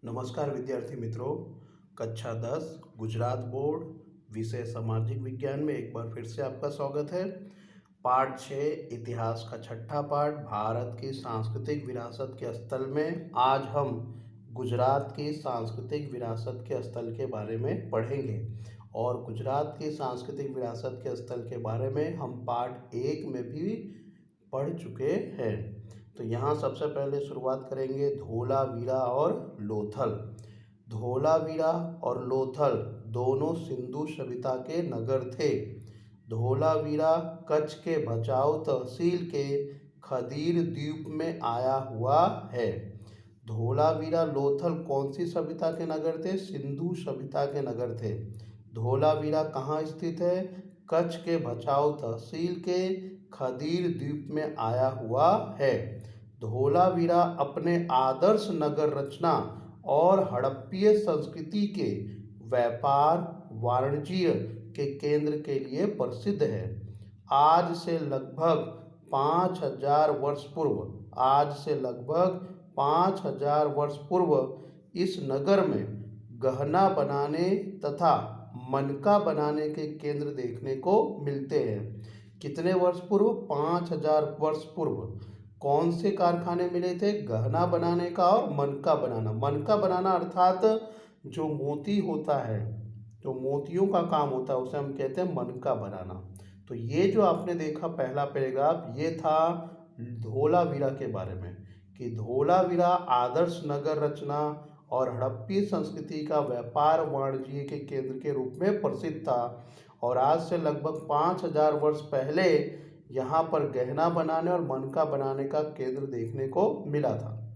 नमस्कार विद्यार्थी मित्रों। कक्षा 10 गुजरात बोर्ड विषय सामाजिक विज्ञान में एक बार फिर से आपका स्वागत है। पाठ 6 इतिहास का छठा पाठ भारत की सांस्कृतिक विरासत के स्थल में आज हम गुजरात की सांस्कृतिक विरासत के स्थल के बारे में पढ़ेंगे। और गुजरात की सांस्कृतिक विरासत के स्थल के बारे में हम पाठ 1 में भी पढ़ चुके हैं। तो यहाँ सबसे पहले शुरुआत करेंगे धोलावीरा और लोथल। धोलावीरा और लोथल दोनों सिंधु सभ्यता के नगर थे। धोलावीरा कच्छ के भचाऊ तहसील के खदीर द्वीप में आया हुआ है। धोलावीरा लोथल कौन सी सभ्यता के नगर थे? सिंधु सभ्यता के नगर थे। धोलावीरा कहाँ स्थित है? कच्छ के भचाऊ तहसील के खदीर द्वीप में आया हुआ है। धोलावीरा अपने आदर्श नगर रचना और हड़प्पीय संस्कृति के व्यापार वाणिज्य के केंद्र के लिए प्रसिद्ध है। आज से लगभग 5000 वर्ष पूर्व इस नगर में गहना बनाने तथा मनका बनाने के केंद्र देखने को मिलते हैं। कितने वर्ष पूर्व? 5000 वर्ष पूर्व। कौन से कारखाने मिले थे? गहना बनाने का और मनका बनाना। मनका बनाना अर्थात जो मोती होता है, जो मोतियों का काम होता है, उसे हम कहते हैं मनका बनाना। तो ये जो आपने देखा पहला पैराग्राफ, ये था धोलावीरा के बारे में कि धोलावीरा आदर्श नगर रचना और हड़प्पी संस्कृति का व्यापार वाणिज्य के केंद्र के रूप में प्रसिद्ध था। और आज से लगभग 5000 वर्ष पहले यहाँ पर गहना बनाने और मनका बनाने का केंद्र देखने को मिला था।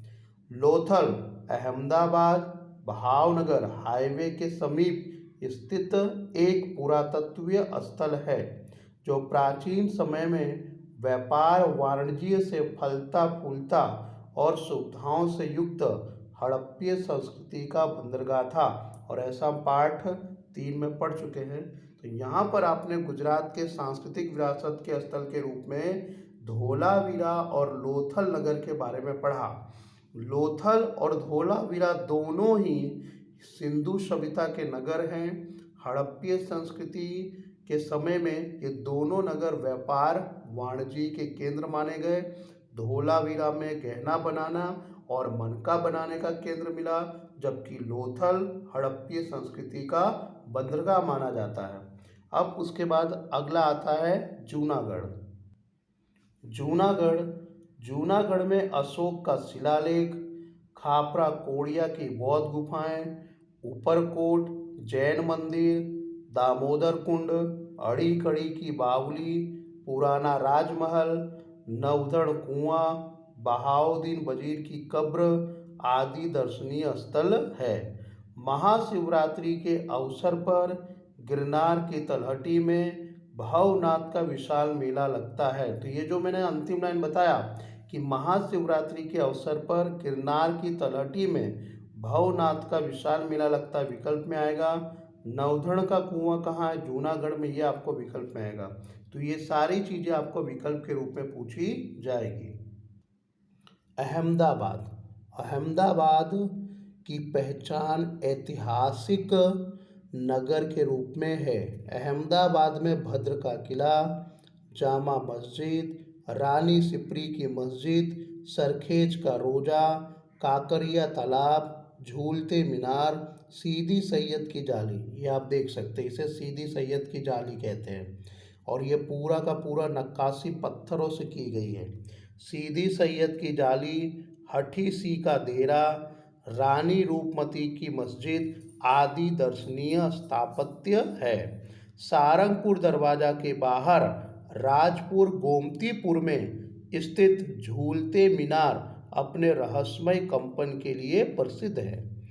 लोथल अहमदाबाद भावनगर हाईवे के समीप स्थित एक पुरातत्वीय स्थल है जो प्राचीन समय में व्यापार वाणिज्य से फलता फूलता और सुविधाओं से युक्त हड़प्पीय संस्कृति का बंदरगाह था। और ऐसा पाठ 3 में पढ़ चुके हैं। तो यहाँ पर आपने गुजरात के सांस्कृतिक विरासत के स्थल के रूप में धोलावीरा और लोथल नगर के बारे में पढ़ा। लोथल और धोलावीरा दोनों ही सिंधु सभ्यता के नगर हैं। हड़प्पीय संस्कृति के समय में ये दोनों नगर व्यापार वाणिज्य के केंद्र माने गए। धोलावीरा में गहना बनाना और मनका बनाने का केंद्र मिला, जबकि लोथल हड़प्पीय संस्कृति का बंदरगाह माना जाता है। अब उसके बाद अगला आता है जूनागढ़। जूनागढ़ में अशोक का शिलालेख, खापरा कोड़िया की बौद्ध गुफाएं, ऊपरकोट जैन मंदिर, दामोदर कुंड, अड़ी-कड़ी की बावली, पुराना राजमहल, नवधड़ कुआं, बहाउद्दीन वजीर की कब्र आदि दर्शनीय स्थल है। महाशिवरात्रि के अवसर पर गिरनार की तलहटी में भवनाथ का विशाल मेला लगता है। तो ये जो मैंने अंतिम लाइन बताया कि महाशिवरात्रि के अवसर पर गिरनार की तलहटी में भवनाथ का विशाल मेला लगता है, विकल्प में आएगा। नवधड़ का कुआं कहाँ है? जूनागढ़ में, ये आपको विकल्प में आएगा। तो ये सारी चीज़ें आपको विकल्प के रूप में पूछी जाएगी। अहमदाबाद की पहचान ऐतिहासिक नगर के रूप में है। अहमदाबाद में भद्र का किला, जामा मस्जिद, रानी सिप्री की मस्जिद, सरखेज का रोजा, काकरिया तालाब, झूलते मीनार, सीदी सैयद की जाली, ये आप देख सकते हैं, इसे सीदी सैयद की जाली कहते हैं। और ये पूरा का पूरा नक्काशी पत्थरों से की गई है। सीदी सैयद की जाली, हठी सी का देरा, रानी रूपमती की मस्जिद आदि दर्शनीय स्थापत्य है। सारंगपुर दरवाजा के बाहर राजपुर गोमतीपुर में स्थित झूलते मीनार अपने रहस्यमय कंपन के लिए प्रसिद्ध है।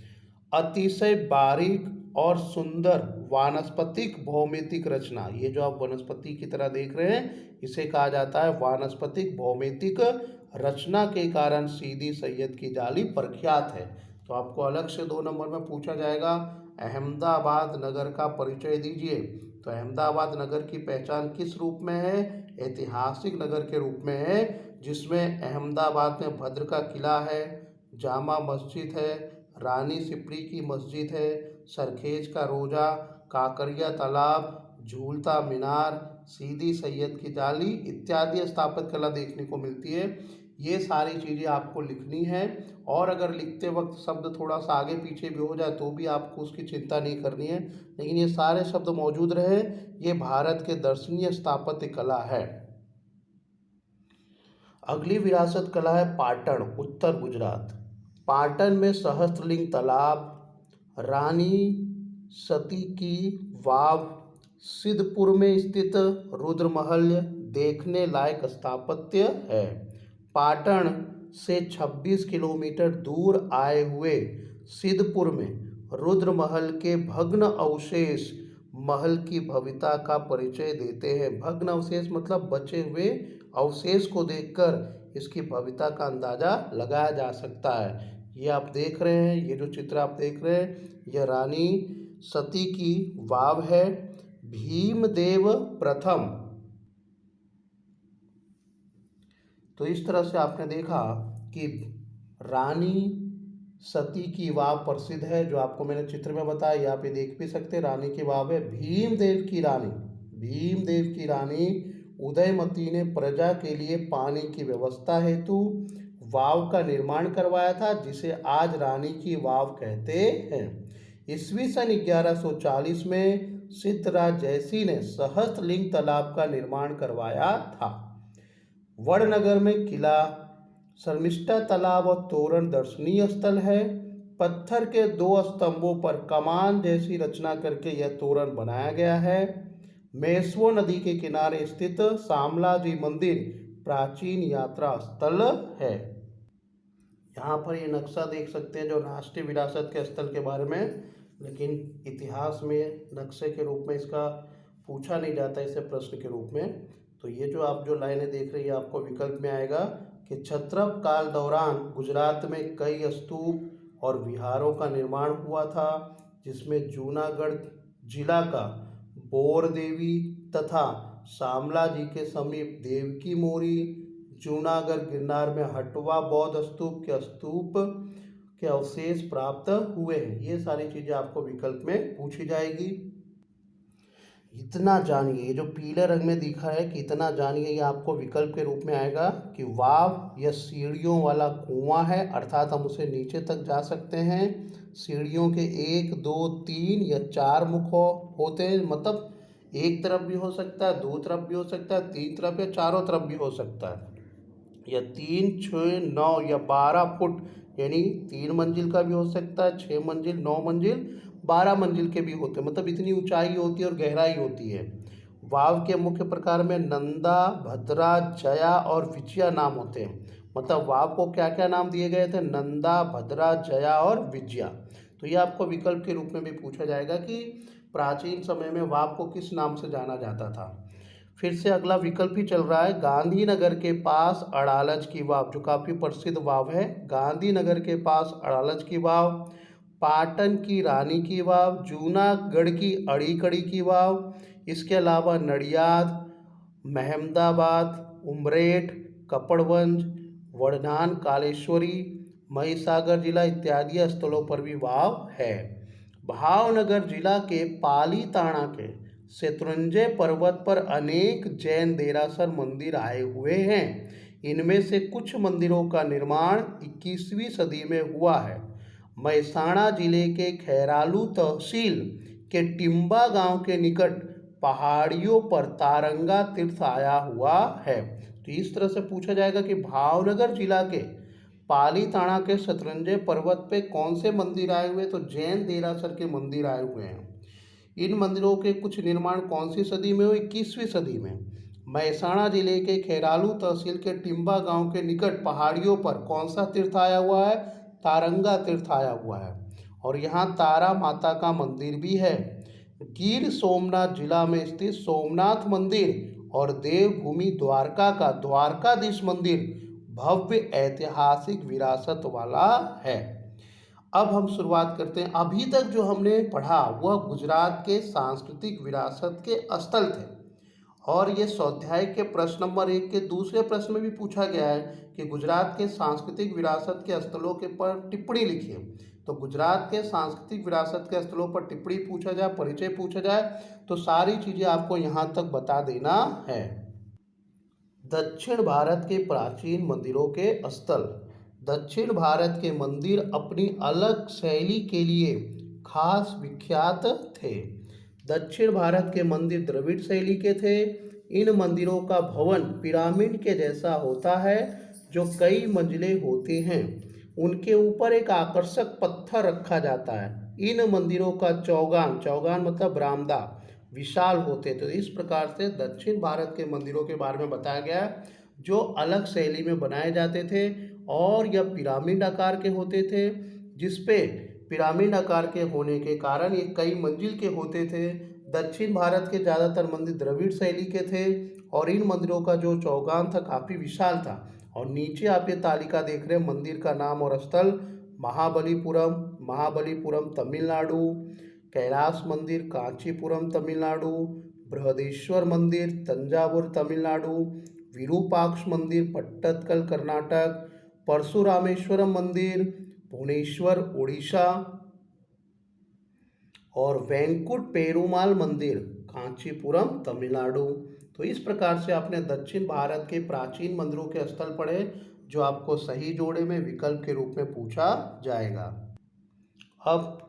अतिशय बारीक और सुंदर वानस्पतिक भौमितिक रचना, ये जो आप वनस्पति की तरह देख रहे हैं, इसे कहा जाता है वानस्पतिक भौमितिक रचना के कारण सीदी सैयद की जाली प्रख्यात है। तो आपको अलग से 2 नंबर में पूछा जाएगा, अहमदाबाद नगर का परिचय दीजिए। तो अहमदाबाद नगर की पहचान किस रूप में है? ऐतिहासिक नगर के रूप में है, जिसमें अहमदाबाद में भद्र का किला है, जामा मस्जिद है, रानी सिपरी की मस्जिद है, सरखेज का रोजा, काकरिया तालाब, झूलता मीनार, सीदी सैयद की जाली इत्यादि स्थापत्य कला देखने को मिलती है। ये सारी चीज़ें आपको लिखनी है, और अगर लिखते वक्त शब्द थोड़ा सा आगे पीछे भी हो जाए तो भी आपको उसकी चिंता नहीं करनी है, लेकिन ये सारे शब्द मौजूद रहे। ये भारत के दर्शनीय स्थापत्य कला है। अगली विरासत कला है पाटन, उत्तर गुजरात। पाटन में सहस्त्रलिंग तालाब, रानी सती की वाव, सिद्धपुर में स्थित रुद्र महल देखने लायक स्थापत्य है। पाटन से 26 किलोमीटर दूर आए हुए सिद्धपुर में रुद्र महल के भग्न अवशेष महल की भव्यता का परिचय देते हैं। भग्न अवशेष मतलब बचे हुए अवशेष को देखकर इसकी भव्यता का अंदाजा लगाया जा सकता है। ये आप देख रहे हैं, ये जो चित्र आप देख रहे हैं, यह रानी सती की वाव है। भीमदेव प्रथम, तो इस तरह से आपने देखा कि रानी सती की वाव प्रसिद्ध है, जो आपको मैंने चित्र में बताया, यहाँ पे देख भी सकते हैं रानी की वाव है। भीमदेव की रानी उदयमती ने प्रजा के लिए पानी की व्यवस्था हेतु वाव का निर्माण करवाया था, जिसे आज रानी की वाव कहते हैं। ईस्वी सन 1140 में सिद्धराज जयसिंह ने सहस्त्रलिंग तालाब का निर्माण करवाया था। वडनगर में किला, शर्मिष्ठा तालाब और तोरण दर्शनीय स्थल है। पत्थर के 2 स्तंभों पर कमान जैसी रचना करके यह तोरण बनाया गया है। मेस्वो नदी के किनारे स्थित शामलाजी मंदिर प्राचीन यात्रा स्थल है। यहाँ पर ये नक्शा देख सकते हैं जो राष्ट्रीय विरासत के स्थल के बारे में, लेकिन इतिहास में नक्शे के रूप में इसका पूछा नहीं जाता, इसे प्रश्न के रूप में। तो ये जो आप जो लाइनें देख रही हैं आपको विकल्प में आएगा कि क्षत्रप काल दौरान गुजरात में कई स्तूप और विहारों का निर्माण हुआ था, जिसमें जूनागढ़ जिला का बोर देवी तथा शामला जी के समीप देवकी मोरी, जूनागढ़ गिरनार में हटवा बौद्ध स्तूप के अवशेष प्राप्त हुए हैं। ये सारी चीज़ें आपको विकल्प में पूछी जाएगी। इतना जानिए, ये जो पीले रंग में दिखा है कि इतना जानिए, ये आपको विकल्प के रूप में आएगा कि वाव यह सीढ़ियों वाला कुआं है, अर्थात हम उसे नीचे तक जा सकते हैं। सीढ़ियों के 1, 2, 3 या 4 मुख होते हैं, मतलब एक तरफ भी हो सकता है, 2 तरफ भी हो सकता है, 3 तरफ या चारों तरफ भी हो सकता है। या 3, 6, 9 या 12 फुट, यानी 3 मंजिल का भी हो सकता है, 6 मंजिल, 9 मंजिल, 12 मंजिल के भी होते हैं, मतलब इतनी ऊंचाई होती है और गहराई होती है। वाव के मुख्य प्रकार में नंदा, भद्रा, जया और विजया नाम होते हैं। मतलब वाव को क्या क्या नाम दिए गए थे? नंदा, भद्रा, जया और विजया। तो ये आपको विकल्प के रूप में भी पूछा जाएगा कि प्राचीन समय में वाव को किस नाम से जाना जाता था। फिर से अगला विकल्प ही चल रहा है, गांधीनगर के पास अड़ालज की वाव, जो काफ़ी प्रसिद्ध वाव है। गांधीनगर के पास अड़ालज की वाव, पाटन की रानी की वाव, जूनागढ़ की अड़ीकड़ी की वाव, इसके अलावा नडियाद, महमदाबाद, उमरेठ, कपड़वंज, वड़नान, कालेश्वरी, महिसागर जिला इत्यादि स्थलों पर भी वाव है। भावनगर जिला के पालीताना के शत्रुंजय पर्वत पर अनेक जैन देरासर मंदिर आए हुए हैं। इनमें से कुछ मंदिरों का निर्माण 21वीं सदी में हुआ है। महसाणा जिले के खैरालू तहसील के टिम्बा गांव के निकट पहाड़ियों पर तारंगा तीर्थ आया हुआ है। तो इस तरह से पूछा जाएगा कि भावनगर जिला के पालीताना के शत्रुंजय पर्वत पे कौन से मंदिर आए हुए? तो जैन देरासर के मंदिर आए हुए हैं। इन मंदिरों के कुछ निर्माण कौन सी सदी में हुए? 21वीं सदी में। महसाणा जिले के खैरालू तहसील के टिम्बा गांव के निकट पहाड़ियों पर कौन सा तीर्थ आया हुआ है? तारंगा तीर्थ आया हुआ है। और यहाँ तारा माता का मंदिर भी है। गिर सोमनाथ जिला में स्थित सोमनाथ मंदिर और देवभूमि द्वारका का द्वारकाधीश मंदिर भव्य ऐतिहासिक विरासत वाला है। अब हम शुरुआत करते हैं। अभी तक जो हमने पढ़ा वह गुजरात के सांस्कृतिक विरासत के स्थल थे, और ये स्वाध्याय के प्रश्न नंबर 1 के दूसरे प्रश्न में भी पूछा गया है कि गुजरात के सांस्कृतिक विरासत के स्थलों के पर टिप्पणी लिखिए। तो गुजरात के सांस्कृतिक विरासत के स्थलों पर टिप्पणी पूछा जाए, परिचय पूछा जाए, तो सारी चीज़ें आपको यहाँ तक बता देना है। दक्षिण भारत के प्राचीन मंदिरों के स्थल। दक्षिण भारत के मंदिर अपनी अलग शैली के लिए खास विख्यात थे। दक्षिण भारत के मंदिर द्रविड़ शैली के थे। इन मंदिरों का भवन पिरामिड के जैसा होता है जो कई मंजिलें होती हैं। उनके ऊपर एक आकर्षक पत्थर रखा जाता है। इन मंदिरों का चौगान, चौगान मतलब बरामदा, विशाल होते। तो इस प्रकार से दक्षिण भारत के मंदिरों के बारे में बताया गया है जो अलग शैली में बनाए जाते थे और यह पिरामिड आकार के होते थे, जिसपे पिरामिड आकार के होने के कारण ये कई मंजिल के होते थे। दक्षिण भारत के ज़्यादातर मंदिर द्रविड़ शैली के थे और इन मंदिरों का जो चौगान था काफ़ी विशाल था। और नीचे आप ये तालिका देख रहे हैं मंदिर का नाम और स्थल। महाबलीपुरम, महाबलीपुरम तमिलनाडु। कैलाश मंदिर कांचीपुरम तमिलनाडु। बृहदेश्वर मंदिर तंजावुर तमिलनाडु। विरूपाक्ष मंदिर पट्टदकल कर्नाटक। परशुरामेश्वरम मंदिर भुवनेश्वर उड़ीसा और वेंकुट पेरुमाल मंदिर कांचीपुरम तमिलनाडु। तो इस प्रकार से आपने दक्षिण भारत के प्राचीन मंदिरों के स्थल पढ़े जो आपको सही जोड़े में विकल्प के रूप में पूछा जाएगा। अब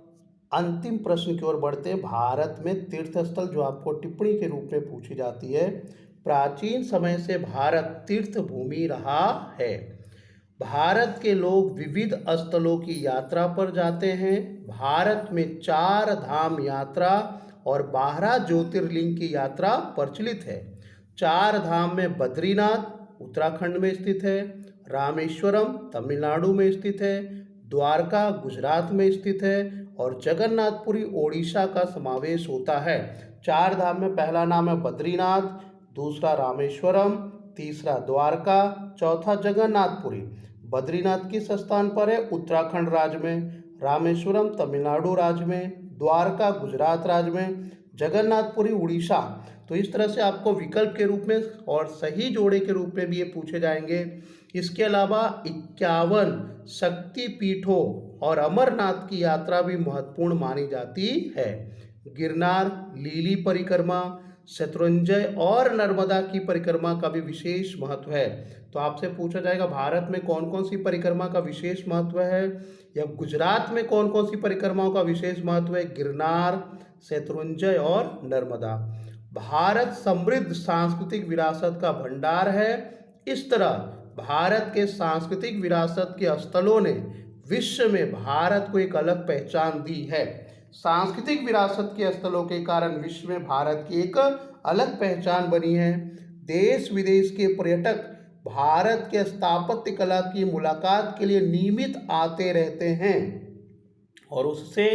अंतिम प्रश्न की ओर बढ़ते हैं। भारत में तीर्थ स्थल जो आपको टिप्पणी के रूप में पूछी जाती है। प्राचीन समय से भारत तीर्थ भूमि रहा है। भारत के लोग विविध स्थलों की यात्रा पर जाते हैं। भारत में 4 धाम यात्रा और 12 ज्योतिर्लिंग की यात्रा प्रचलित है। 4 धाम में बद्रीनाथ उत्तराखंड में स्थित है, रामेश्वरम तमिलनाडु में स्थित है, द्वारका गुजरात में स्थित है और जगन्नाथपुरी ओडिशा का समावेश होता है। 4 धाम में पहला नाम है बद्रीनाथ, दूसरा रामेश्वरम, तीसरा द्वारका, चौथा जगन्नाथपुरी। बद्रीनाथ किस स्थान पर है? उत्तराखंड राज्य में। रामेश्वरम तमिलनाडु राज्य में, द्वारका गुजरात राज्य में, जगन्नाथपुरी उड़ीसा। तो इस तरह से आपको विकल्प के रूप में और सही जोड़े के रूप में भी ये पूछे जाएंगे। इसके अलावा 51 शक्ति पीठों और अमरनाथ की यात्रा भी महत्वपूर्ण मानी जाती है। गिरनार, लीली परिक्रमा, शत्रुंजय और नर्मदा की परिक्रमा का भी विशेष महत्व है। तो आपसे पूछा जाएगा भारत में कौन कौन सी परिक्रमा का विशेष महत्व है, या गुजरात में कौन कौन सी परिक्रमाओं का विशेष महत्व है? गिरनार, शत्रुंजय और नर्मदा। भारत समृद्ध सांस्कृतिक विरासत का भंडार है। इस तरह भारत के सांस्कृतिक विरासत के स्थलों ने विश्व में भारत को एक अलग पहचान दी है। सांस्कृतिक विरासत के स्थलों के कारण विश्व में भारत की एक अलग पहचान बनी है। देश विदेश के पर्यटक भारत के स्थापत्य कला की मुलाकात के लिए नियमित आते रहते हैं और उससे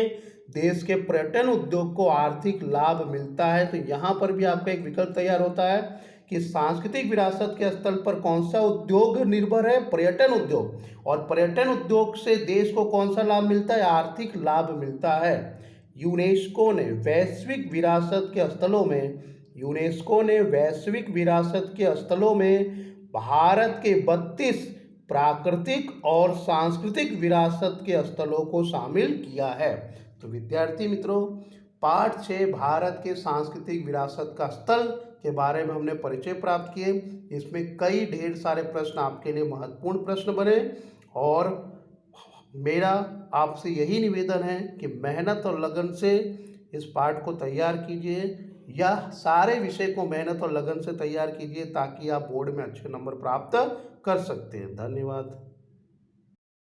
देश के पर्यटन उद्योग को आर्थिक लाभ मिलता है। तो यहाँ पर भी आपका एक विकल्प तैयार होता है कि सांस्कृतिक विरासत के स्थल पर कौन सा उद्योग निर्भर है? पर्यटन उद्योग। और पर्यटन उद्योग से देश को कौन सा लाभ मिलता है? आर्थिक लाभ मिलता है। यूनेस्को ने वैश्विक विरासत के स्थलों में भारत के 32 प्राकृतिक और सांस्कृतिक विरासत के स्थलों को शामिल किया है। तो विद्यार्थी मित्रों, पाठ 6 भारत के सांस्कृतिक विरासत का स्थल के बारे में हमने परिचय प्राप्त किए। इसमें कई ढेर सारे प्रश्न आपके लिए महत्वपूर्ण प्रश्न बने और मेरा आपसे यही निवेदन है कि मेहनत और लगन से इस पाठ को तैयार कीजिए, या सारे विषय को मेहनत और लगन से तैयार कीजिए ताकि आप बोर्ड में अच्छे नंबर प्राप्त कर सकते हैं। धन्यवाद।